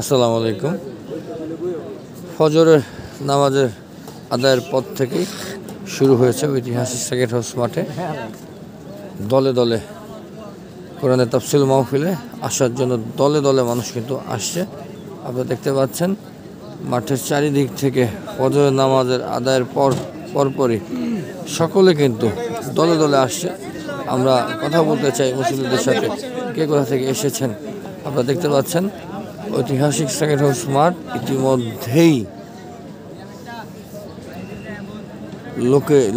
আসসালামু আলাইকুম। ফজরের নামাজের আদায়ের পর থেকেই শুরু হয়েছে ঐতিহাসিক সেকেন্ড হাউস মাঠে দলে দলে কোরআনের তাফসীর মাহফিলে আসার জন্য দলে দলে মানুষ কিন্তু আসছে। আপনারা দেখতে পাচ্ছেন মাঠের চারিদিক থেকে ফজরের নামাজের আদায়ের পরপরই সকলে কিন্তু দলে দলে আসছে। আমরা কথা বলতে চাই মুসলিমদের সাথে, কে কোথা থেকে এসেছেন। আপনারা দেখতে পাচ্ছেন ঐতিহাসিক সেকেন্ড হাউস মাঠ ইতিমধ্যেই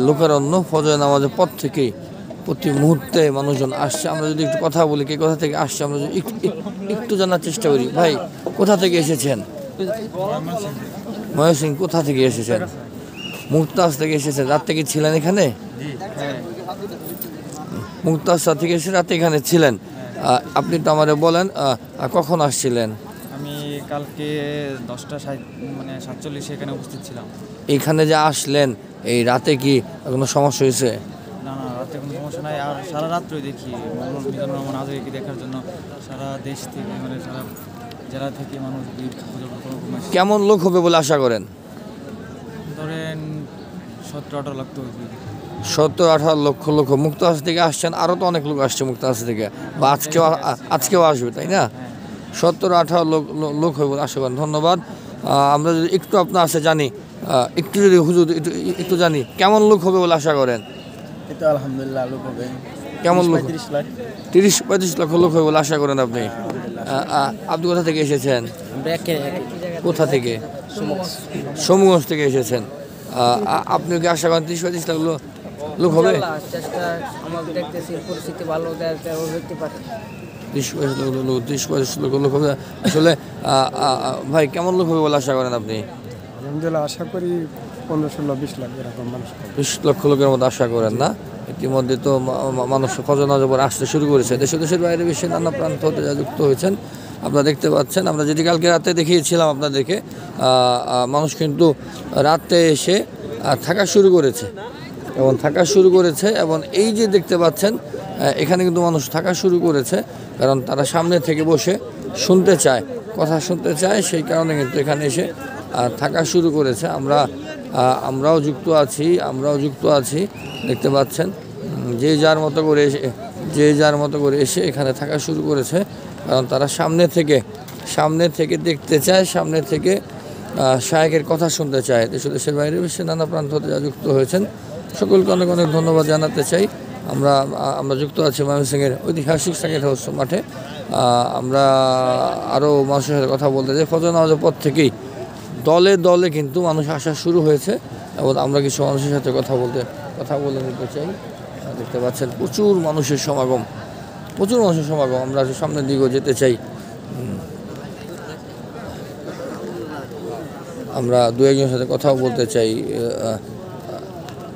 লোকারণ্য। ফজরের নামাজের পর থেকেই প্রতি মুহূর্তে মানুষজন আসছে। আমরা যদি একটু কথা বলি কে কোথা থেকে আসছে, আমরা যদি একটু জানার চেষ্টা করি। ভাই, কোথা থেকে এসেছেন? ময়মনসিংহ। কোথা থেকে এসেছেন? মুক্তাজ থেকে এসেছেন। রাত থেকে ছিলেন এখানে? মুক্তাজ থেকে এসে রাতে এখানে ছিলেন। আপনি তো আমাদের বলেন কখন আসছিলেন? আমি কালকে 10:47 এখানে উপস্থিত ছিলাম। এখানে যে আসলেন এই রাতে কি কোনো সমস্যা হয়েছে? না, রাতে কোনো সমস্যা নাই। আর সারা রাত্রই দেখি মিজানুর রহমান আজহারীকে দেখার জন্য সারা দেশ থেকে সারা জেলা থেকে মানুষ। কেমন লোক হবে বলে আশা করেন? ধরেন 17-18 লাখ তো। 17-18 লক্ষ মুক্তাজ থেকে আসছেন। আরও তো অনেক লোক আসছে মুক্তাজ থেকে, বা আজকেও আসবে, তাই না? 17-18 লোক হবে বলে আশা করেন। ধন্যবাদ। আমরা যদি একটু আপনার আছে জানি, একটু যদি হুজুর একটু জানি কেমন লোক হবে বলে আশা করেন? এটা আলহামদুলিল্লাহ লোক হবে। কেমন লোক? 30-35 লক্ষ লোক হবে বলে আশা করেন আপনি? আপনি কোথা থেকে এসেছেন? কোথা থেকে? সমগঞ্জ থেকে এসেছেন। আপনি কি আশা করেন 30-35 লাখ লোক হবে? 30-35 লক্ষ লোক হবে আসলে। ভাই, কেমন লোক হবে বলে আশা করেন আপনি? আলহামদুলিল্লাহ আশা করি 15-16-20 লাখ এরকম মানুষ। 20 লক্ষ লোকের মতো আশা করেন না? ইতিমধ্যে তো মানুষ ফজর নামাজের পর আসতে শুরু করেছে। দেশের বাইরে বিশ্বের নানা প্রান্ত হতে যুক্ত হয়েছেন। আপনারা দেখতে পাচ্ছেন, আমরা যেটি কালকে রাতে দেখিয়েছিলাম আপনাদেরকে, মানুষ কিন্তু রাতে এসে থাকা শুরু করেছে এবং এই যে দেখতে পাচ্ছেন এখানে কিন্তু মানুষ থাকা শুরু করেছে, কারণ তারা সামনে থেকে বসে কথা শুনতে চায়, সেই কারণে কিন্তু এখানে এসে থাকা শুরু করেছে। আমরাও যুক্ত আছি। দেখতে পাচ্ছেন যে যার মতো করে এসে এখানে থাকা শুরু করেছে, কারণ তারা সামনে থেকে দেখতে চায়, সামনে থেকে শায়েখের কথা শুনতে চায়। দেশের বাইরে বিশ্বের নানা প্রান্ত হতে যা যুক্ত হয়েছেন সকলকে অনেক অনেক ধন্যবাদ জানাতে চাই। আমরা যুক্ত আছি ময়মনসিংহের ঐতিহাসিক সেকেন্ড হাউস মাঠে। আমরা আরও মানুষের সাথে কথা বলতে চাই। ফজর নামাজের পর থেকেই দলে দলে কিন্তু মানুষ আসা শুরু হয়েছে এবং আমরা কিছু মানুষের সাথে কথা বলে নিতে চাই। দেখতে পাচ্ছেন প্রচুর মানুষের সমাগম। আমরা সামনের দিকেও যেতে চাই। আমরা দু একজনের সাথে কথাও বলতে চাই।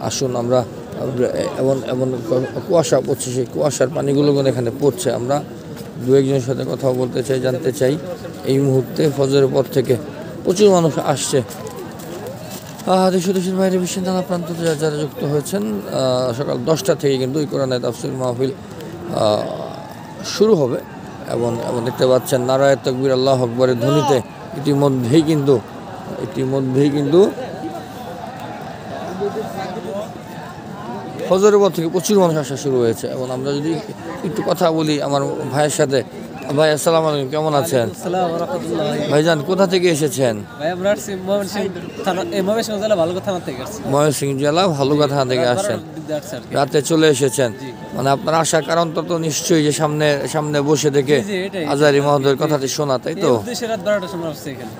আসুন, আমরা এমন কুয়াশা পড়ছে, সেই কুয়াশার পানিগুলো এখানে পড়ছে। আমরা দু একজনের সাথে কথাও বলতে চাই, জানতে চাই। এই মুহূর্তে ফজরের পর থেকে প্রচুর মানুষ আসছে। দেশের বাইরে বিশ্বের নানা প্রান্ত যারা যুক্ত হয়েছেন, সকাল 10টা থেকে কিন্তু এই কোরআনের তাফসীর মাহফিল শুরু হবে এবং দেখতে পাচ্ছেন নারায়ে তাকবীর আল্লাহু আকবরের ধ্বনিতে ইতিমধ্যেই কিন্তু ফজরের পর থেকে প্রচুর মানুষ আসা শুরু হয়েছে। এবং আমরা যদি একটু কথা বলি আমার ভাইয়ের সাথে। ভাই, আসসালামু আলাইকুম, কেমন আছেন? ভাইজান, কোথা থেকে এসেছেন? ময়মনসিংহ জেলা ভালুকা থানা থেকে আসছেন। রাতে চলে এসেছেন, মানে আপনার আসার কারণ তো নিশ্চয়ই যে সামনে বসে থেকে আজহারী মহোদয়ের কথাটি শোনা, তাই তো?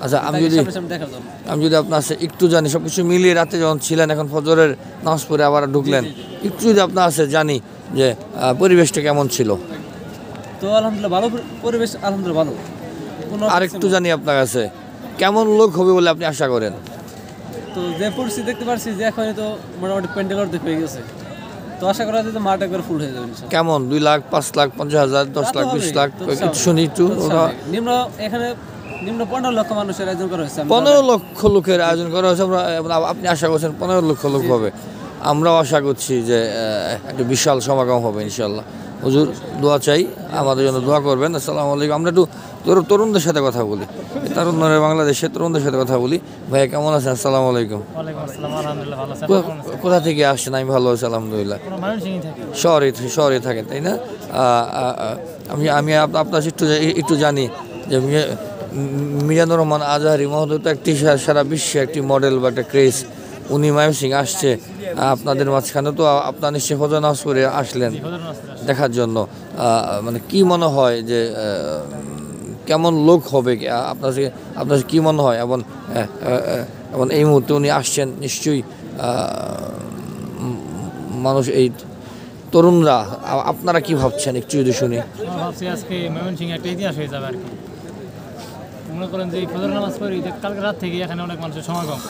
আচ্ছা, আমি যদি আপনার একটু জানি, সবকিছু মিলিয়ে রাতে যখন ছিলেন, এখন ফজরের নামাজ পড়ে আবার ঢুকলেন, একটু যদি আপনার আছে জানি যে পরিবেশটা কেমন ছিল? তো আলহামদুলিল্লাহ ভালো পরিবেশ, আলহামদুলিল্লাহ ভালো। আর একটু জানি আপনার কাছে কেমন লোক হবে বলে আপনি আশা করেন? তো যে পরিস্থিতি দেখতে পাচ্ছি যে এখন তো মোটামুটি প্যান্ডেল অর্ধেক হয়ে গেছে, তো আশা করা যায় মাঠ একবার ফুল হয়ে যাবে। কেমন 2 লাখ, 5 লাখ, 50,000, 10 লাখ, 20 লাখ? শুনি একটু। নিম্ন 15 লক্ষ মানুষের আয়োজন করা হয়েছে। 15 লক্ষ লোকের আয়োজন করা হয়েছে। আপনি আশা করছেন 15 লক্ষ লোক হবে। আমরাও আশা করছি যে একটা বিশাল সমাগম হবে ইনশাল্লাহ। হুজুর দোয়া চাই, আমাদের জন্য দোয়া করবেন। আসসালামু আলাইকুম। আমরা একটু তরুণদের সাথে কথা বলি, তরুণরা বাংলাদেশের তরুণদের সাথে কথা বলি। ভাইয়া কেমন আছেন? আসসালামু আলাইকুম। ওয়ালাইকুম আসসালাম, আলহামদুলিল্লাহ ভালো আছি। কোথা থেকে আসছেন? আমি ভালো আছি আলহামদুলিল্লাহ। ময়মনসিংহে থাকি। শহরে থাকেন তাই না? আমি আপনার একটু জানি যে মিজানুর রহমান আজহারি মহোদয় তো একটি সারা বিশ্বে একটি মডেল বা একটা ক্রেজ। উনি ময়মনসিংহে আসছে, আপনাদের মাঝখানে তো আপনার নিশ্চয়ই ফজর নামাজ পড়ে আসলেন দেখার জন্য। মানে কি মনে হয় যে কেমন লোক হবে আপনার কি মনে হয়? এবং এই মুহূর্তে উনি আসছেন, নিশ্চয়ই মানুষ এই তরুণরা, আপনারা কি ভাবছেন একটু যদি শুনি। ভাবছি আজকে ময়মনসিংহে একটা ইতিহাস হয়ে যাবে আর কি। মনে করেন যে ফজর নামাজ পড়ি, কালকে রাত থেকে এখানে অনেক মানুষের সমাগম।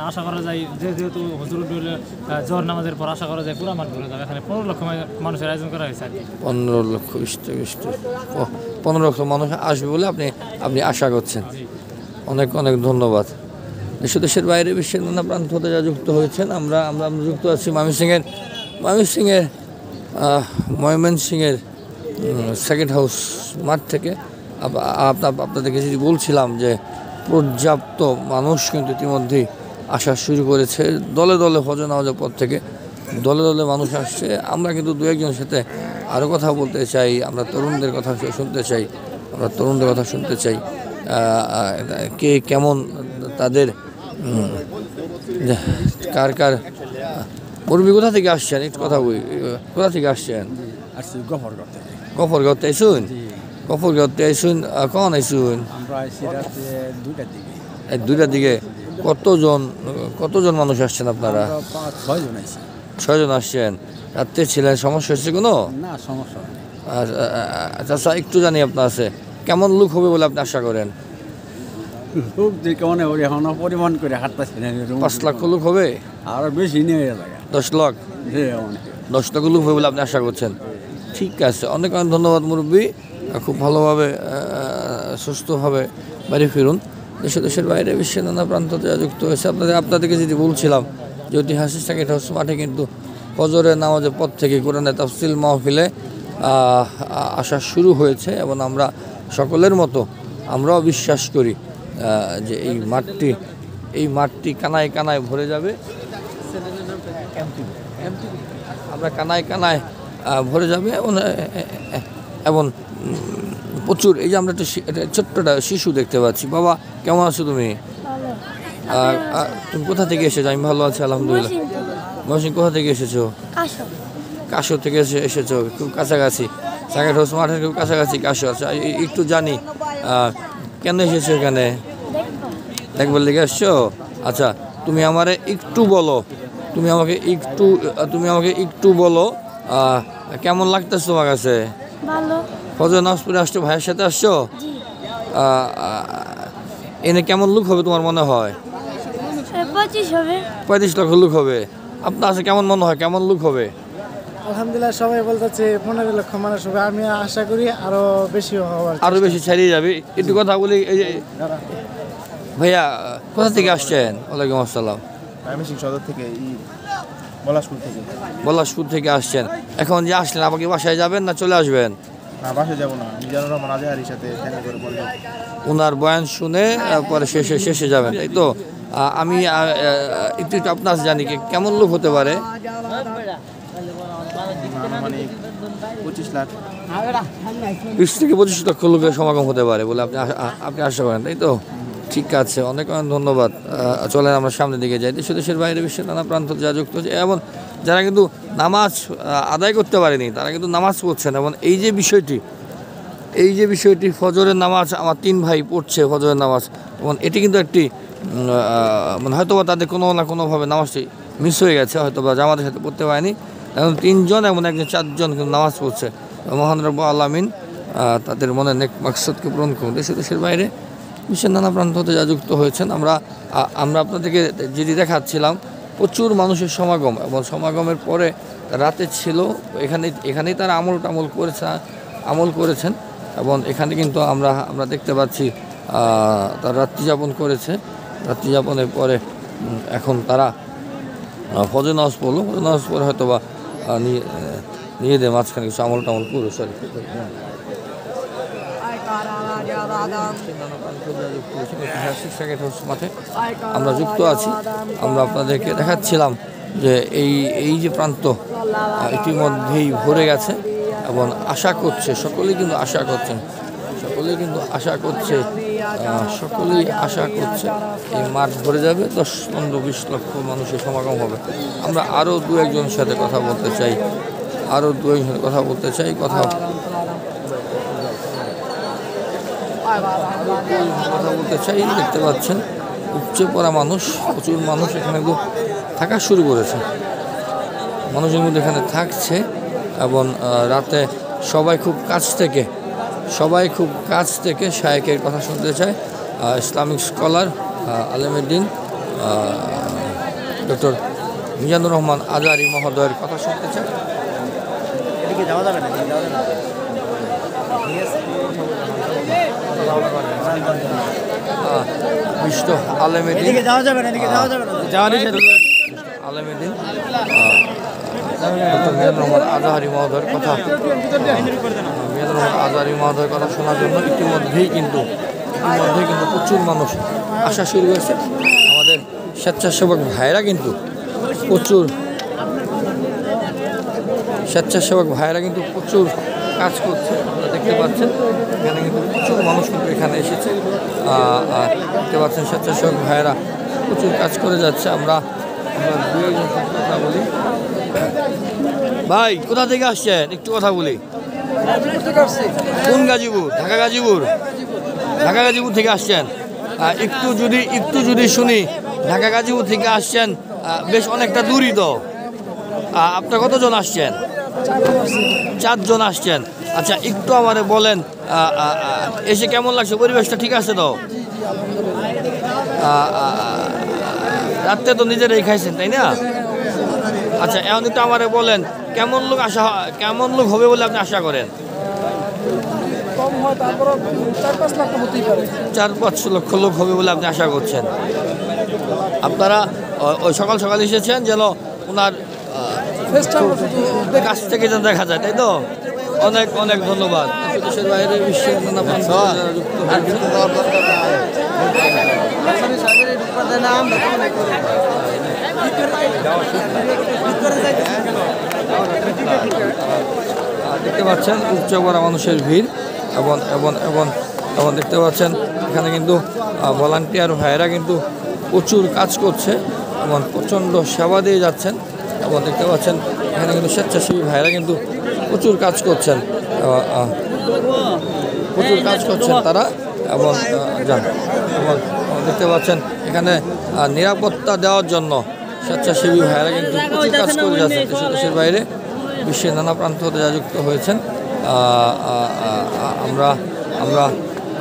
আশা করা যায় যেহেতু হুজুর জোহর নামাজের পর আশা করা যায় পুরো মাঠ ভরে যাবে। এখানে 15 লক্ষ মানুষের আয়োজন করা হয়েছে আর কি। 15 লক্ষ 15 লক্ষ মানুষ আসবে বলে আপনি আশা করছেন। অনেক ধন্যবাদ। দেশের বাইরে বিশ্বের নানা প্রান্ত হতে যা যুক্ত হয়েছেন, আমরা যুক্ত আছি ময়মনসিংহের সেকেন্ড হাউস মাঠ থেকে। আপনাদেরকে যদি বলছিলাম যে পর্যাপ্ত মানুষ কিন্তু ইতিমধ্যেই আসা শুরু করেছে। দলে দলে ফজর নামাজের পর থেকে দলে মানুষ আসছে। আমরা কিন্তু দু একজনের সাথে আরও কথা বলতে চাই, আমরা তরুণদের কথা শুনতে চাই। কে কেমন, তাদের কার মুরব্বী কোথা থেকে আসছেন একটু কথা বলি। কোথা থেকে আসছেন? গফরগাঁও আইসুন? গফরগাঁও আইসুন কখন আইসুন? 2টার দিকে। কতজন মানুষ আসছেন আপনারা? 6 জন আসছেন। রাত্রে ছিলেন, সমস্যা হচ্ছে কোনো? না, সমস্যা নেই। আচ্ছা, একটু জানি আপনার আছে কেমন লোক হবে বলে আপনি আশা করেন? লোক যে কেমন এখন পরিমাণ করে হাঁটতেছি না। 5 লক্ষ লোক হবে? আরো বেশি নিয়ে লাগে। 10 লাখ? 10 লক্ষ লোক হবে বলে আপনি আশা করছেন। ঠিক আছে, অনেক ধন্যবাদ মুরব্বী। খুব ভালোভাবে সুস্থভাবে বাড়ি ফিরুন। দেশের বাইরে বিশ্বের নানা প্রান্ততে যুক্ত হয়েছে। আপনাদেরকে যদি বলছিলাম যে ঐতিহাসিক সেকেন্ড হাউস মাঠে কিন্তু ফজরের নামাজের পর থেকে কোরআনের তাফসিল মাহফিলে আসা শুরু হয়েছে। এবং আমরা সকলের মতো আমরাও বিশ্বাস করি যে এই মাঠটি কানায় ভরে যাবে। আমরা কানায় ভরে যাবে এবং প্রচুর, এই যে আমরা ছোট্টটা শিশু দেখতে পাচ্ছি। বাবা কেমন আছো তুমি? তুমি কোথা থেকে এসেছো? আমি ভালো আছি আলহামদুলিল্লাহ। মহসিন কোথা থেকে এসেছো? কাশো থেকে এসেছো, খুব কাছাকাছি। সেকেন্ড হাউস মাঠের খুব কাছাকাছি কাশো। আচ্ছা, একটু জানি কেন এসেছো এখানে? দেখবার লেগে আসছো? আচ্ছা, তুমি আমাকে একটু বলো কেমন লাগতেছে তোমার কাছে? ভালো। ফজর নামাজ পড়ে আসছো, ভাইয়ের সাথে আসছো? এনে কেমন লোক হবে তোমার মনে হয়? 25 হবে। 35 লক্ষ লোক হবে। আপনার কাছে কেমন মনে হয়, কেমন লোক হবে? আলহামদুলিল্লাহ সবাই বলতেছে 15 লক্ষ মানুষ হবে। আমি আশা করি আরো বেশি হওয়ার। আরো বেশি ছাড়িয়ে যাবে। একটু কথা বলি। এই যে ভাইয়া কোথা থেকে আসছেন? ওয়ালাইকুম আসসালাম। ময়মনসিংহ সদর থেকে, পলাশপুর থেকে আসছেন। এখন যে আসলেন, আমাকে বাসায় যাবেন না চলে আসবেন? না, বাসে যাবো না। মিজানুর রহমান আজহারির সাথে দেখা করে বলবো। ওনার বয়ান শুনে পরে শেষে যাবেন, তাই তো? আমি একটু আপনার জানি কেমন লোক হতে পারে? মানে 25 লাখ। 20 থেকে 25 লক্ষ লোকের সমাগম হতে পারে বলে আপনি আশা করেন, তাই তো? ঠিক আছে, অনেক ধন্যবাদ। চলেন আমরা সামনের দিকে যাই। দেশের বাইরে বিশ্বের নানা প্রান্ত যা যুক্ত হচ্ছে এবং যারা কিন্তু নামাজ আদায় করতে পারেনি, তারা কিন্তু নামাজ পড়ছেন। এবং এই যে বিষয়টি ফজরের নামাজ, আমার 3 ভাই পড়ছে ফজরের নামাজ। এবং এটি কিন্তু একটি মানে হয়তোবা তাদের কোনো না কোনোভাবে নামাজটি মিস হয়ে গেছে, হয়তোবা জামাতের সাথে পড়তে পারেনি। এখন 3 জন এবং একজন 4 জন কিন্তু নামাজ পড়ছে। মহান রব্বুল আলামিন তাদের মনের নেক মাকসাদকে পূরণ করুন। দেশের বাইরে বিশ্বের নানা প্রান্ত হতে যা যুক্ত হয়েছেন, আমরা আপনাদেরকে যেটি দেখাচ্ছিলাম, প্রচুর মানুষের সমাগম। এবং সমাগমের পরে রাতে ছিল এখানেই তারা আমল করেছেন। এবং এখানে কিন্তু আমরা দেখতে পাচ্ছি তারা রাত্রি যাপন করেছে। রাত্রি যাপনের পরে এখন তারা ফজর নামাজ পড়লো। ফজর নামাজ পরে হয়তো বা নিজেদের মাঝখানে কিছু আমল টামল পুরো সরি মাঠে আমরা যুক্ত আছি। আমরা আপনাদেরকে দেখাচ্ছিলাম যে এই যে প্রান্ত ইতিমধ্যেই ভরে গেছে এবং আশা করছে, সকলেই কিন্তু আশা করছেন, সকলেই আশা করছে এই মাঠ ভরে যাবে, 10-15-20 লক্ষ মানুষের সমাগম হবে। আমরা আরও দু একজনের সাথে কথা বলতে চাই, কথা বলতে চাই। দেখতে পাচ্ছেন উপচে পড়া মানুষ, প্রচুর মানুষ এখানে থাকা শুরু করেছে। মানুষের মধ্যে এখানে থাকছে এবং রাতে সবাই খুব কাছ থেকে শায়েকের কথা শুনতে চায়। ইসলামিক স্কলার আলেমেদ্দিন ডক্টর মিজানুর রহমান আজহারী মহোদয়ের কথা শুনতে চায়। এদিকে যাওয়া যাবে না, বিশিষ্ট আলেমেদ্দিন আলেমেদ্দিন ডক্টর মিজানুর রহমান আজহারী মহোদয়ের কথা শোনার জন্য ইতিমধ্যেই কিন্তু প্রচুর মানুষ আসা শুরু হয়েছে। আমাদের স্বেচ্ছাসেবক ভাইরা কিন্তু প্রচুর কাজ করছে। আপনারা দেখতে পাচ্ছেন এখানে কিন্তু প্রচুর মানুষ কিন্তু এখানে এসেছে। দেখতে পাচ্ছেন স্বেচ্ছাসেবক ভাইরা প্রচুর কাজ করে যাচ্ছে। আমরা দু একজন কথা বলি। ভাই কোথা থেকে আসছেন একটু কথা বলি। কোন গাজীপুর? ঢাকা গাজীপুর থেকে আসছেন। একটু যদি শুনি, ঢাকা গাজীপুর থেকে আসছেন, বেশ অনেকটা দূরই তো। আপনার কতজন আসছেন? 4 জন আসছেন। আচ্ছা, একটু আমারে বলেন এসে কেমন লাগছে? পরিবেশটা ঠিক আছে তো? রাত্রে তো নিজেরাই খাইছেন তাই না? আচ্ছা, এখন একটু আমারে বলেন কেমন লোক হবে বলে আপনি আশা করেন? 4-5 লক্ষ লোক হবে বলে আপনি আশা করছেন। আপনারা ওই সকাল এসেছেন যেন ওনার কাছ থেকে যেন দেখা যায়, তাই তো? অনেক ধন্যবাদ। দেশের বাইরে বিশ্বের নানা প্রান্ত দেখতে পাচ্ছেন উপচে পড়া মানুষের ভিড় এবং দেখতে পাচ্ছেন এখানে কিন্তু ভলান্টিয়ার ভাইয়েরা কিন্তু প্রচুর কাজ করছে এবং প্রচণ্ড সেবা দিয়ে যাচ্ছেন। এবং দেখতে পাচ্ছেন এখানে কিন্তু স্বেচ্ছাসেবী ভাইয়েরা কিন্তু প্রচুর কাজ করছেন তারা। এবং দেখতে পাচ্ছেন এখানে নিরাপত্তা দেওয়ার জন্য স্বেচ্ছাসেবী ভাইয়েরা কিন্তু প্রচুর কাজ করে যাচ্ছেন। দেশের বাইরে বিশ্বের নানা প্রান্ত হতে যুক্ত হয়েছেন।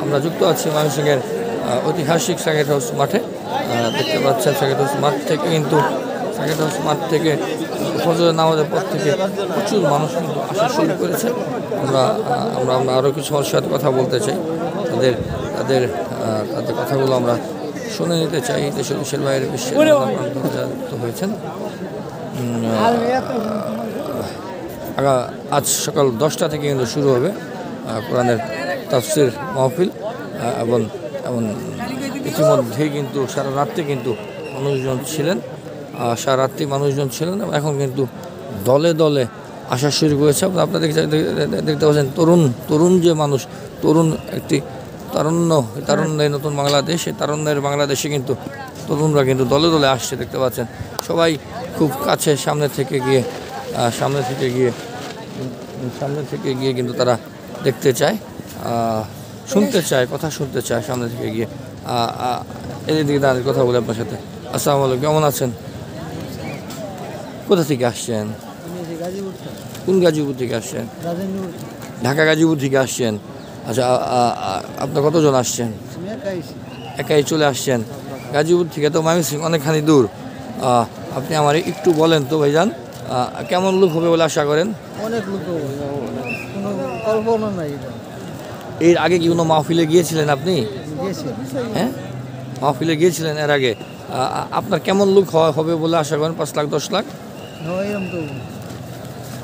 আমরা যুক্ত আছি ময়মনসিংহের ঐতিহাসিক সার্কিট হাউস মাঠে। দেখতে পাচ্ছেন সার্কিট হাউস মাঠ থেকে ফজরের নামাজের পর থেকে প্রচুর মানুষ কিন্তু আসা শুরু করেছে। আমরা আরও কিছু মানুষের সাথে কথা বলতে চাই, তাদের কথাগুলো আমরা শুনে নিতে চাই। দেশের বাইরে বিশ্বের যুক্ত হয়েছেন। আজ সকাল 10টা থেকে কিন্তু শুরু হবে কোরআনের তাফসির মাহফিল এবং ইতিমধ্যেই কিন্তু সারা রাত্রি কিন্তু মানুষজন ছিলেন এবং এখন কিন্তু দলে দলে আসা শুরু করেছে। আপনারা দেখতে পাচ্ছেন তরুণ যে মানুষ, তারুণ্যের নতুন বাংলাদেশ, এই তারুণ্যের বাংলাদেশে কিন্তু তরুণরা কিন্তু দলে দলে আসছে। দেখতে পাচ্ছেন সবাই খুব কাছে সামনে থেকে গিয়ে কিন্তু তারা দেখতে চায়, কথা শুনতে চায় সামনে থেকে গিয়ে। এদিকে দাঁড়িয়ে কথা বলে আপনার সাথে। আসসালামু আলাইকুম, কেমন আছেন? কোথা থেকে আসছেন? কোন গাজীপুর থেকে আসছেন? ঢাকা গাজীপুর থেকে আসছেন। আচ্ছা, আপনার কতজন আসছেন? একাই চলে আসছেন গাজীপুর থেকে? তো ময়মনসিংহ অনেকখানি দূর। আপনি আমার একটু বলেন তো ভাইজান, কেমন লোক হবে বলে আশা করেন? অনেক লোক, কোনো কল্পনা নাই। এর আগে কি কোনো মাহফিলে গিয়েছিলেন আপনি? হ্যাঁ, মাহফিলে গিয়েছিলেন এর আগে। আপনার কেমন লোক হবে বলে আশা করেন? 5 লাখ 10 লাখ?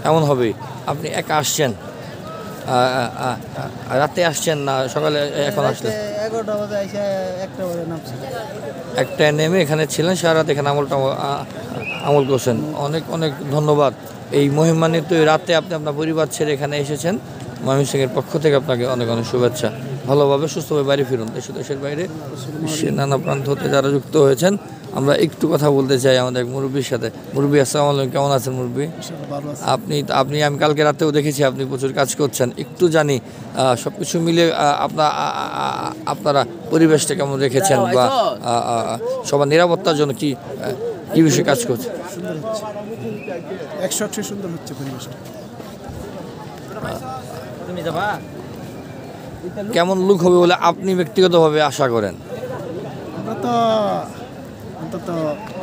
এমন হবেই। আপনি একা আসছেন, রাতে আসছেন না সকালে এখন আসলেন? 11টা বাজে আইসা 1টা বাজে নামছি। একটায় নেমে এখানে ছিলেন, সারা রাত এখানে আমল করছেন। অনেক অনেক ধন্যবাদ। এই মহিমান্বিত রাতে আপনি আপনার পরিবার ছেড়ে এখানে এসেছেন। ময়মনসিংহের পক্ষ থেকে আপনাকে অনেক অনেক শুভেচ্ছা। ভালোভাবে সুস্থভাবে বাড়ি ফিরুন। দেশের বাইরে বিশ্বের নানা প্রান্ত হতে যারা যুক্ত হয়েছেন, আমরা একটু কথা বলতে চাই আমাদের এক মুরব্বীর সাথে। মুরব্বী, আসসালামু আলাইকুম, কেমন আছেন মুরব্বী? আপনি আমি কালকে রাতেও দেখেছি আপনি প্রচুর কাজ করছেন। একটু জানি সব কিছু মিলে আপনারা পরিবেশটা কেমন রেখেছেন বা সবার নিরাপত্তার জন্য কি বিষয়ে কাজ করছেন? সুন্দর হচ্ছে, 100 সুন্দর হচ্ছে পরিবেশটা। কেমন লুক হবে বলে আপনি ব্যক্তিগতভাবে আশা করেন? আমরা তো অন্তত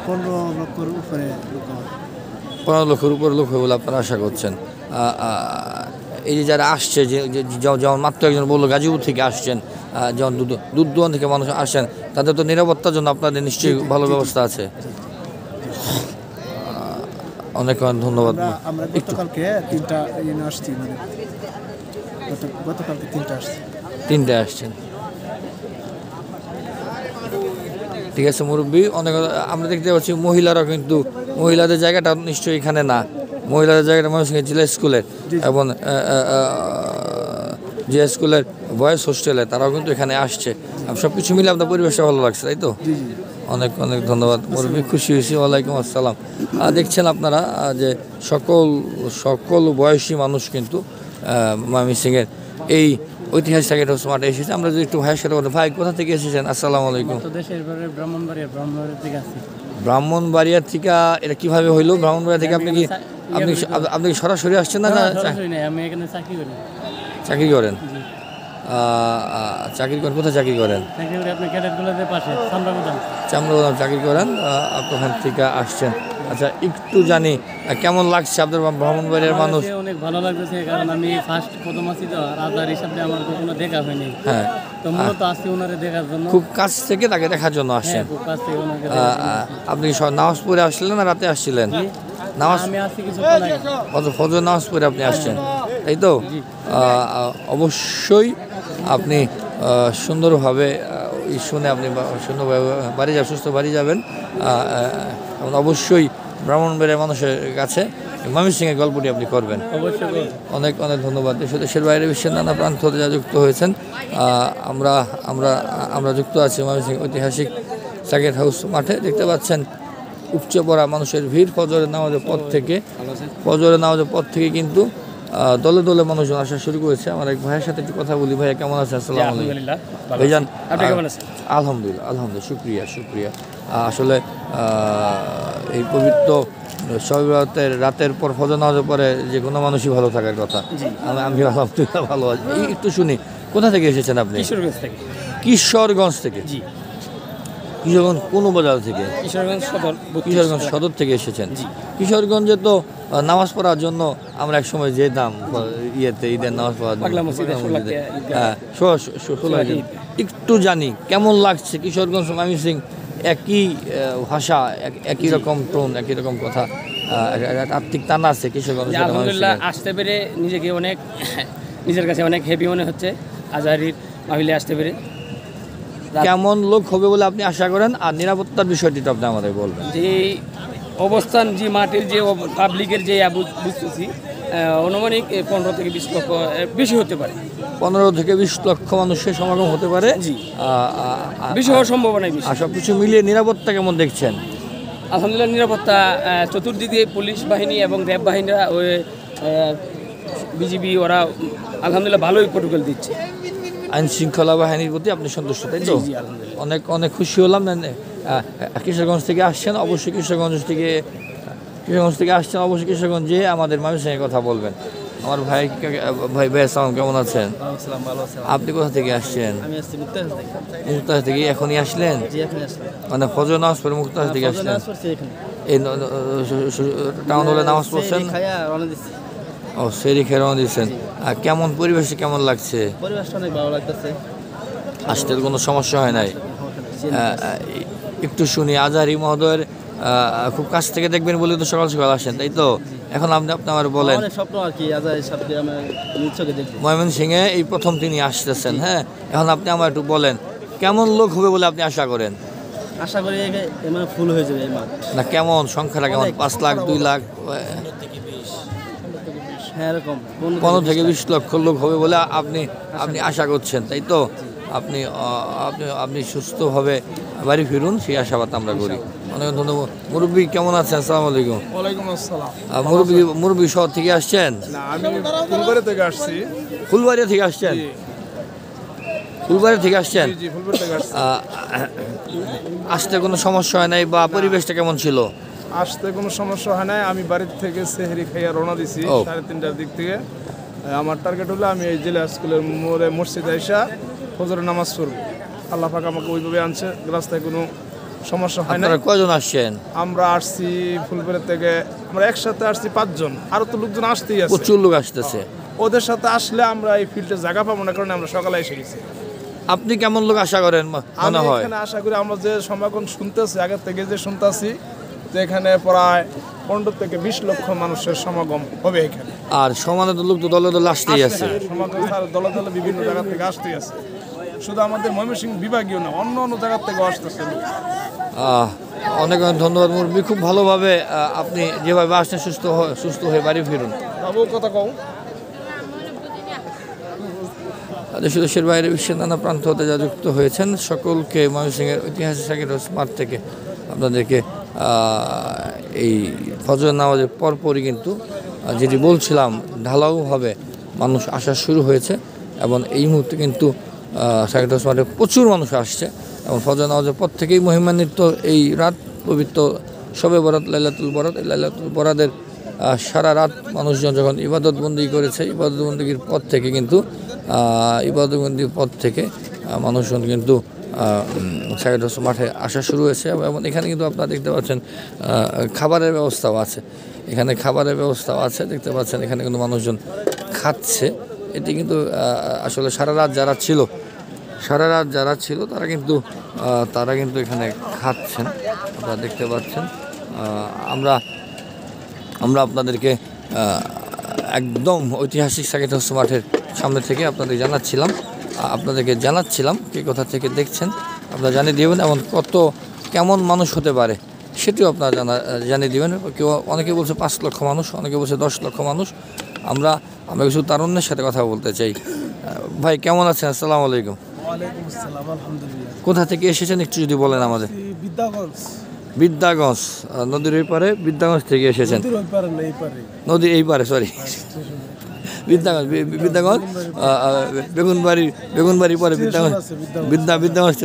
15 লক্ষের উপরে লোক হবে। 15 লক্ষের উপরে লোক হবে বলে আপনারা আশা করছেন। এই যে যারা আসছে, যেমন মাত্র একজন বললো গাজীপুর থেকে আসছেন, যেমন দূর দূরান্ত থেকে মানুষ আসছেন, তাদের তো নিরাপত্তার জন্য আপনাদের নিশ্চয়ই ভালো ব্যবস্থা আছে। অনেক অনেক ধন্যবাদ। আমরা গতকালকে 3টা আসছি, মানে গতকালকে 3টা আসছি। 3টায় আসছেন, ঠিক আছে মুরব্বী। অনেক আমরা দেখতে পাচ্ছি মহিলারা, কিন্তু মহিলাদের জায়গাটা নিশ্চয়ই এখানে না। মহিলাদের জায়গাটা ময়মনসিংহ জেলা স্কুলের এবং যে স্কুলের বয়েজ হোস্টেলে, তারাও কিন্তু এখানে আসছে। সব কিছু মিলে আপনার পরিবেশটা ভালো লাগছে, তাই তো? অনেক অনেক ধন্যবাদ মুরব্বী, খুশি হয়েছি। ওয়ালাইকুম আসসালাম। দেখছেন আপনারা যে সকল বয়সী মানুষ কিন্তু ময়মনসিংহের এই ঐতিহাসিক সাকিট হাউস মাঠে এসেছে। আমরা যদি একটু ভাইয়ের সাথে বলি, ভাই কোথা থেকে এসেছেন? আসসালামু আলাইকুম। ব্রাহ্মণবাড়িয়া থেকে এটা কিভাবে হইলো? ব্রাহ্মণবাড়িয়া থেকে আপনি কি সরাসরি আসছেন না আমি এখানে চাকরি করি। চাকরি করেন? চাকরি করেন, কোথায় চাকরি করেন? চামড়াগুদাম চাকরি করেন, আপনি ওখান থেকে আসছেন। আচ্ছা, একটু জানি কেমন লাগছে আপনার ব্রাহ্মণবাড়িয়ার মানুষ? অনেক ভালো লাগতেছে, কারণ আমি প্রথম আসি তো, রাজার হিসাবে আমার কখনো দেখা হয়নি। হ্যাঁ, তো মূলত আসছি ওনারে দেখার জন্য, খুব কাছ থেকে তাকে দেখার জন্য আসছেন। খুব কাছ থেকে ওনাকে আপনি নামাজ পড়ে আসছিলেন না রাতে আসছিলেন? নামাজ আমি আসছি কিছু ফজর নামাজ পড়ে আপনি আসছেন, তাই তো? অবশ্যই আপনি সুন্দরভাবে শুনে আপনি সুন্দরভাবে বাড়ি যাবেন, সুস্থ বাড়ি যাবেন। অবশ্যই ব্রাহ্মণবাড়িয়ার মানুষের কাছে ময়মনসিংহের গল্পটি আপনি করবেন। অনেক অনেক ধন্যবাদ। দেশের বাইরে বিশ্বের নানা প্রান্ত হতে যা যুক্ত হয়েছেন, আমরা যুক্ত আছি ময়মনসিংহ ঐতিহাসিক সাকিট হাউস মাঠে। দেখতে পাচ্ছেন উপচে পড়া মানুষের ভিড়। ফজরের নামাজের পর থেকে কিন্তু দলে দলে মানুষজন আসা শুরু করেছে। আমার এক ভাইয়ের সাথে একটু কথা বলি। ভাইয়া কেমন আছে? আসসালামু আলাইকুম ভাইজান। আলহামদুলিল্লাহ, শুক্রিয়া। আসলে এই পবিত্র শবে বরাতের রাতের পর ফজর নামাজের পরে যে কোনো মানুষই ভালো থাকার কথা। আমি আলহামদুলিল্লাহ ভালো আছি। একটু শুনি, কোথা থেকে এসেছেন আপনি? কিশোরগঞ্জ থেকে। কিশোরগঞ্জ কোন বাজার থেকে? কিশোরগঞ্জ সদর থেকে এসেছেন। কিশোরগঞ্জে তো নামাজ পড়ার জন্য আমরা এক সময় যেতাম, ঈদের নামাজ পড়ার জন্য। একটু জানি কেমন লাগছে কিশোরগঞ্জ ময়মনসিংহ, একই ভাষা, একই রকম টোন, একই রকম কথা, আত্মিক টানা আছে কিশোরগঞ্জ। আলহামদুলিল্লাহ, আসতে পেরে নিজেকে নিজের কাছে অনেক হ্যাপি মনে হচ্ছে। আজহারির মাহফিলে আসতে পেরে কেমন লোক হবে বলে আপনি আশা করেন, আর নিরাপত্তার বিষয়টি তো আপনি আমাদের বলবেন। যে অবস্থান, যে মাঠের, যে পাবলিকের যে বুঝতেছি, অনুমানিক 15 থেকে 20 লক্ষ বেশি হতে পারে। 15 থেকে 20 লক্ষ মানুষের সমাগম হতে পারে। জি, বেশি হওয়ার সম্ভাবনাই বেশি। সব কিছু মিলিয়ে নিরাপত্তা কেমন দেখছেন? আলহামদুলিল্লাহ, নিরাপত্তা চতুর্দিক দিয়ে পুলিশ বাহিনী এবং র্যাব বাহিনীরা, ওই বিজিবি, ওরা আলহামদুলিল্লাহ ভালোই প্রোটোকল দিচ্ছে। আইন শৃঙ্খলা বাহিনীর প্রতি আপনি সন্তুষ্ট, তাই তো? অনেক অনেক খুশি হলাম। কিশোরগঞ্জ থেকে আসছেন, অবশ্যই কিশোরগঞ্জ থেকে আসছেন, অবশ্যই কিশোরগঞ্জে আমাদের ময়মনসিংহের কথা বলবেন। আমার ভাই আসসালাম, কেমন আছেন? আপনি কোথা থেকে আসছেন? মুক্তাহার থেকে। এখনই আসলেন? মানে ফজর নামাজ পড়ে মুক্তাহার থেকে আসলেন? এই টাউন হলে নামাজ পড়ছেন? ও, সেরি খেয়ে রওনা দিচ্ছেন। কেমন পরিবেশে কেমন লাগছে? পরিবেশটা অনেক ভালো লাগতেছে, আসতে কোনো সমস্যা হয় নাই? একটু শুনি, আজহারি মহোদয়ের খুব কাছ থেকে দেখবেন বলে তো সকাল সকাল আসেন, তাই তো? এখন আপনি আমার বলেন অনেক স্বপ্ন আর কি আজাদ সাহেবকে আমি নিজ চোখে দেখবো। ময়মনসিংহে এই প্রথম তিনি আসতেছেন, হ্যাঁ, এখন আপনি আমার একটু বলেন কেমন লোক হবে বলে আপনি আশা করেন? আশা করি মানে ফুল হয়ে যাবে এই মাঠ। না কেমন সংখ্যাটা কেমন, 5 লাখ 2 লাখ? হ্যাঁ এরকম 15 থেকে 20 লক্ষ লোক হবে বলে আপনি আপনি আশা করছেন, তাই তো? আপনি আপনি আপনি সুস্থভাবে বাড়ি ফিরুন সেই আশাবাদ আমরা করি। অনেক ধন্যবাদ। মুরব্বী কেমন আছেন? আসসালামু আলাইকুম। ওয়ালাইকুম আসসালাম। মুরব্বী শহর থেকে আসছেন? না আমি ফুলবাড়ি থেকে আসছি। ফুলবাড়িয়া থেকে আসছেন? ফুলবাড়ি থেকে আসছেন? জি ফুলবাড়ি থেকে আসছি। আসতে কোনো সমস্যা হয় নাই বা পরিবেশটা কেমন ছিল? আসতে কোনো সমস্যা হয় নাই। আমি বাড়ির থেকে সেহরি খাইয়া রওনা দিছি ও। 3:30টার দিক থেকে। আমার টার্গেট হলো আমি এই জেলা স্কুলের মোড়ে মসজিদে আইসা ফজরের নামাজ পড়ব। আল্লাহ পাক আমাকে ওইভাবে আনছে, রাস্তায় কোনো সমস্যা হয় না। আপনারা কয়জন আসছেন? আমরা আসছি ফুলবাড়ি থেকে, আমরা একসাথে আসছি 5 জন, আরো তো লোকজন আসতেই আছে। প্রচুর লোক আসতেছে। ওদের সাথে আসলে আমরা এই ফিল্ডে জায়গা পাবো না, কারণে আমরা সকালে এসে গেছি। আপনি কেমন লোক আশা করেন মনে আমি হয়? এখানে আশা করি আমরা যে সমাগম শুনতেছি, আগের থেকে যে শুনতেছি যে এখানে প্রায় 15 থেকে 20 লক্ষ মানুষের সমাগম হবে এখানে। আর সমানে তো লোক তো দলে দলে আসতেই আছে। সমাগম দলে দলে বিভিন্ন জায়গা থেকে আসতেই আছে, শুধু আমাদের ময়মনসিংহ বিভাগীয় না, অন্য অন্য জায়গা থেকে আসতেছে লোক। অনেক অনেক ধন্যবাদ মুরব্বী, খুব ভালোভাবে আপনি যেভাবে আসছেন সুস্থ হয়ে বাড়ি ফিরুন। বাবু কথা কও। দেশ দেশের বাইরে বিশ্বের নানা প্রান্ত হতে যা যুক্ত হয়েছেন সকলকে ময়মনসিংহের ঐতিহাসিক সাকির স্মার্ট থেকে আপনাদেরকে এই ফজর নামাজের পরপরই কিন্তু যেটি বলছিলাম ঢালাওভাবে মানুষ আসা শুরু হয়েছে এবং এই মুহূর্তে কিন্তু সাকির স্মার্টে প্রচুর মানুষ আসছে এবং ফজর নামাজের পর থেকেই মহিমান্বিত এই রাত পবিত্র শবে বরাত লাইলাতুল বরাত, এই লাইলাতুল বরাতের সারা রাত মানুষজন যখন ইবাদত বন্দি করেছে, ইবাদত বন্দির পর থেকে কিন্তু ইবাদতবন্দির পর থেকে মানুষজন কিন্তু সাকির মাঠে আসা শুরু হয়েছে এবং এখানে কিন্তু আপনারা দেখতে পাচ্ছেন খাবারের ব্যবস্থাও আছে। এখানে খাবারের ব্যবস্থাও আছে, দেখতে পাচ্ছেন এখানে কিন্তু মানুষজন খাচ্ছে। এটি কিন্তু আসলে সারা রাত যারা ছিল তারা কিন্তু এখানে খাচ্ছেন, আপনারা দেখতে পাচ্ছেন। আমরা আপনাদেরকে একদম ঐতিহাসিক সাকির মাঠের সামনে থেকে আপনাদেরকে জানাচ্ছিলাম কে কোথা থেকে দেখছেন আপনারা জানিয়ে দেবেন এবং কেমন মানুষ হতে পারে সেটিও আপনারা জানিয়ে দেবেন। অনেকে বলছে 5 লক্ষ মানুষ, অনেকে বলছে 10 লক্ষ মানুষ। আমরা কিছু তারুণ্যের সাথে কথা বলতে চাই। ভাই কেমন আছেন? আসসালামু আলাইকুম। ওয়ালাইকুম আসসালাম, আলহামদুলিল্লাহ। কোথা থেকে এসেছেন একটু যদি বলেন আমাদের। বিদ্যাগঞ্জ নদীর এই পারে, বিদ্যাগঞ্জ থেকে এসেছেন। নদীর এই পারে, সরি, বিদ্যাগঞ্জ বেগুনবাড়ি পরে বিদ্যাগঞ্জ।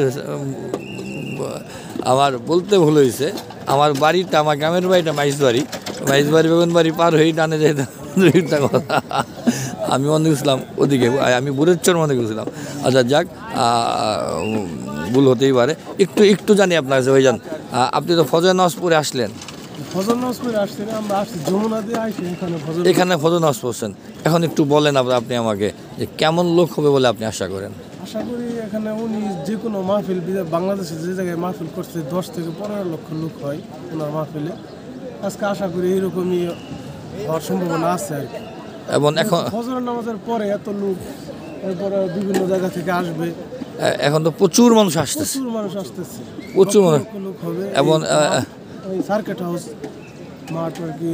আমার বলতে ভুল হয়েছে, আমার গ্রামের বাড়িটা মাইজবাড়ি বেগুনবাড়ি পার হয়ে টানে যেতাম বিদ্যাগঞ্জ। আমি মনে করছিলাম ওদিকে, আমি বুড়েরচর মনে করছিলাম। আচ্ছা যাক, ভুল হতেই পারে। একটু জানি আপনার কাছে ভাইজান, আপনি তো ফজর নামাজ পড়ে আসলেন। এখানে ফজর নামাজ পড়ছেন। এখন একটু বলেন আপনি আমাকে যে কেমন লোক হবে বলে আপনি আশা করেন? আশা করি এখানে উনি যে কোনো মাহফিল, বাংলাদেশে যে জায়গায় মাহফিল করছে 10 থেকে 15 লক্ষ লোক হয় ওনার মাহফিলে। আজকে আশা করি এরকমই হওয়ার সম্ভাবনা আছে আর কি। এবং এখন ফজর নামাজের পরে এত লোক, এরপরে বিভিন্ন জায়গা থেকে আসবে। এখন তো প্রচুর মানুষ আসতেছে, প্রচুর মানুষ লোক হবে এবং সার্কিট হাউস মাঠ আর কি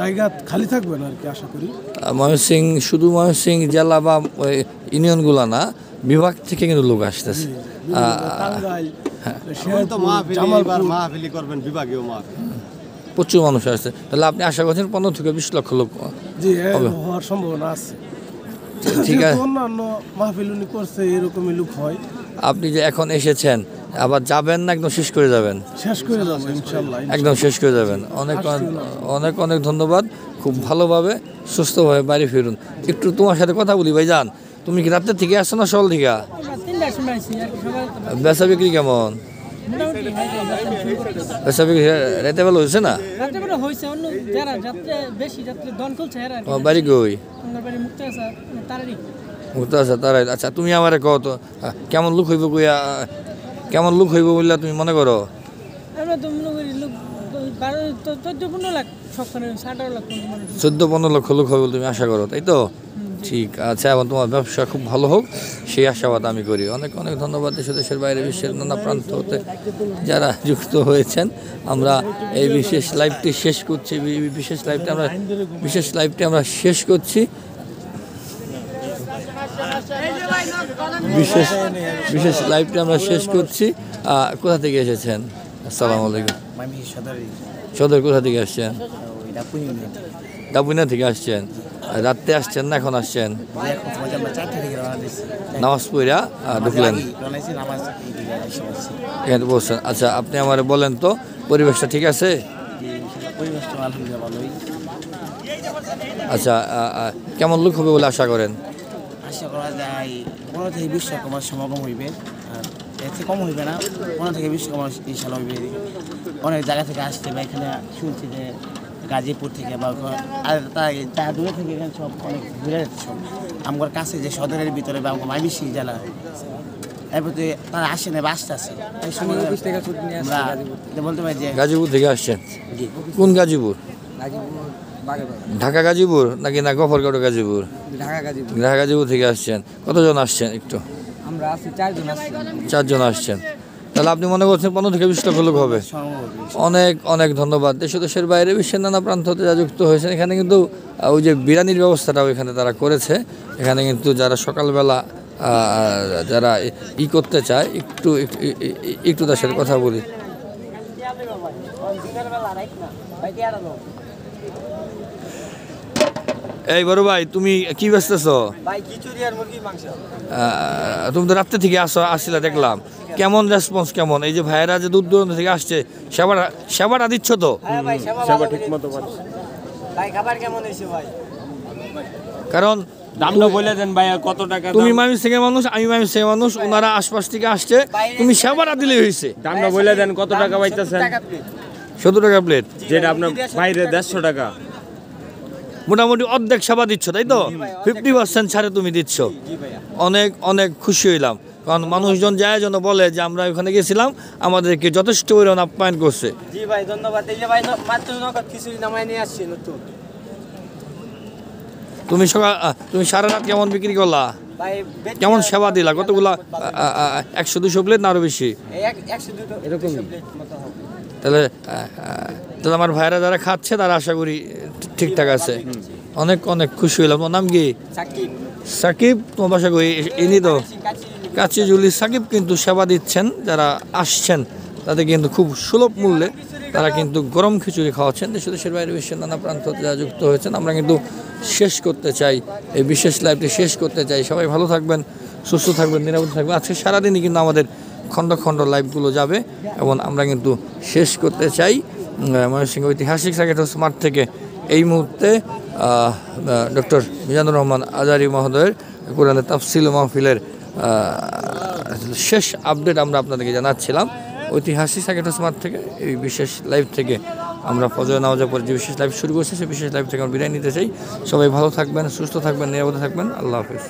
জায়গা খালি থাকবে না আর কি আশা করি। শুধু ময়মনসিংহ জেলা বা ইউনিয়নগুলো না, বিভাগ থেকে কিন্তু লোক আসতেছে। প্রচুর মানুষ আসছে, তাহলে আপনি আশা করছেন 15 থেকে 20 লক্ষ লোক হওয়ার সম্ভাবনা আছে। ঠিক আছে, অন্যান্য মাহফিল উনি করছে এরকমই লোক হয়। আপনি যে এখন এসেছেন আবার যাবেন না একদম শেষ করে যাবেন? শেষ করে যাবো ইনশাআল্লাহ, একদম শেষ করে যাবেন। অনেক ধন্যবাদ। খুব ভালোভাবে সুস্থভাবে বাড়ি ফিরুন। একটু তোমার সাথে কথা বলি ভাইজান, তুমি কি রাত্রে থেকে আসছো না সকাল থেকে? বেচা বিক্রি কেমন? বেচা বিক্রি রাতে বেলা হয়েছে না? বাড়ি কই? তারাই। আচ্ছা তুমি আমার কত কেমন লোক হইব বললা তুমি মনে করো? $14-15 লাখ সবখানে 18 লাখ মানুষ 14-15 লক্ষ লোক হবে বলে তুমি আশা করো, তাই তো? ঠিক আছে, এবং তোমার ব্যবসা খুব ভালো হোক সেই আশাবাদ আমি করি। অনেক অনেক ধন্যবাদ দেশের বাইরে বিশ্বের নানা প্রান্ত হতে যারা যুক্ত হয়েছেন। আমরা এই বিশেষ লাইভটি শেষ করছি, বিশেষ লাইভটি আমরা শেষ করছি। বিশেষ লাইভটি আমরা শেষ করছি। কোথা থেকে এসেছেন? আসসালামু আলাইকুম। সদর কোথা থেকে আসছেন? ডাবুইনা থেকে আসছেন। রাত্রে আসছেন না এখন আসছেন? নামাজ পড়া ঢুকলেন, এখানে বলছেন। আচ্ছা, আপনি আমার বলেন তো পরিবেশটা ঠিক আছে? আচ্ছা, কেমন লোক হবে বলে আশা করেন? আশা করা যায় 15 থেকে 20 লাখ সমাগম হইবে, আর এর থেকে কম হইবে না। 15 থেকে 20 লাখ ইনশাল্লাহ হইবে। অনেক জায়গা থেকে আসছে বা এখানে শুনছি যে গাজীপুর থেকে বা আর তার দূরে থেকে এখানে সব অনেক ঘুরে যাচ্ছে। সব আমার কাছে যে সদরের ভিতরে বা আমার মাইমিসি জেলা এরপর তারা আসে না বা আসতে আসে বলতে পারি যে গাজীপুর থেকে আসছেন। কোন গাজীপুর? ঢাকা গাজীপুর নাকি না গফরগাঁও গাজীপুর? ঢাকা গাজীপুর থেকে আসছেন। কতজন আসছেন একটু? আমরা আছি 4 জন আসছি। 4 জন আসছেন। তাহলে আপনি মনে করছেন 15 থেকে 20 লক্ষ লোক হবে? অনেক অনেক ধন্যবাদ। দেশের বাইরে বিশ্বের নানা প্রান্ত হতে যা যুক্ত হয়েছেন। এখানে কিন্তু ওই যে বিরিয়ানির ব্যবস্থাটাও এখানে তারা করেছে। এখানে কিন্তু যারা সকালবেলা যারা করতে চায় একটু তার সাথে কথা বলি। এই বড় ভাই, তুমি কি বেচতেছো? তুমি তো রাত্রে থেকে আসছিলা দেখলাম। কেমন রেসপন্স কেমন? এই যে ভাইয়েরা যে দূর দূরান্ত থেকে আসছে, সেবাটা দিচ্ছ তো? সেবা ঠিক মতো পাচ্ছি। কারণ দামটা বলে দেন ভাই, কত টাকা? তুমি ময়মনসিংহের মানুষ, আমি ময়মনসিংহের মানুষ, ওনারা আশপাশ থেকে আসছে, তুমি সেবাটা দিলেই হয়েছে। দামটা বলে দেন কত টাকা পাইতেছেন? 70 টাকা প্লেট, যেটা আপনার বাইরে 150 টাকা। মোটামুটি অর্ধেক সেবা দিচ্ছ, তাই তো? 50% ছাড়ে তুমি দিচ্ছ। অনেক অনেক খুশি হইলাম, কারণ মানুষজন যায় যেন বলে যে আমরা ওখানে গেছিলাম, আমাদেরকে যথেষ্ট পরিমাণ আপ্যায়ন করছে। জি ভাই, ধন্যবাদ। এই যে ভাই মাত্র নগদ খিচুড়ি নামাই নিয়ে আসছি নতুন। তুমি সারা রাত কেমন বিক্রি করলা? ভাই কেমন সেবা দিলা? কতগুলা 100-200 প্লেট না আরো বেশি? 100-200 এরকম মতো হবে। তাহলে আমার ভাইরা যারা খাচ্ছে তারা আশা করি ঠিকঠাক আছে। অনেক অনেক খুশি হইলাম। তোমার নাম কি? সাকিব। তোমার বাসা কই? ইনি তো কাচিজুলি। সাকিব কিন্তু সেবা দিচ্ছেন, যারা আসছেন তাদের কিন্তু খুব সুলভ মূল্যে তারা কিন্তু গরম খিচুড়ি খাওয়াচ্ছেন। দেশের বাইরে বিশ্বের নানা প্রান্ত যারা যুক্ত হয়েছেন। আমরা কিন্তু শেষ করতে চাই, এই বিশেষ লাইভটি শেষ করতে চাই। সবাই ভালো থাকবেন, সুস্থ থাকবেন, নিরাপদ থাকবেন। আজকে সারাদিনই কিন্তু আমাদের খণ্ড খণ্ড লাইভগুলো যাবে এবং আমরা কিন্তু শেষ করতে চাই ময়মনসিংহ ঐতিহাসিক সার্কিট হাউস মাঠ থেকে এই মুহূর্তে ডক্টর মিজানুর রহমান আজারি মহোদয়ের কোরআনের তাফসিল মাহফিলের শেষ আপডেট আমরা আপনাদেরকে জানাচ্ছিলাম ঐতিহাসিক সার্কিট হাউস মাঠ থেকে। এই বিশেষ লাইভ থেকে আমরা ফজর নামাজের পরে যে বিশেষ লাইভ শুরু করছি, সেই বিশেষ লাইভ থেকে আমরা বিদায় নিতে চাই। সবাই ভালো থাকবেন, সুস্থ থাকবেন, নিরাপদে থাকবেন। আল্লাহ হাফিজ।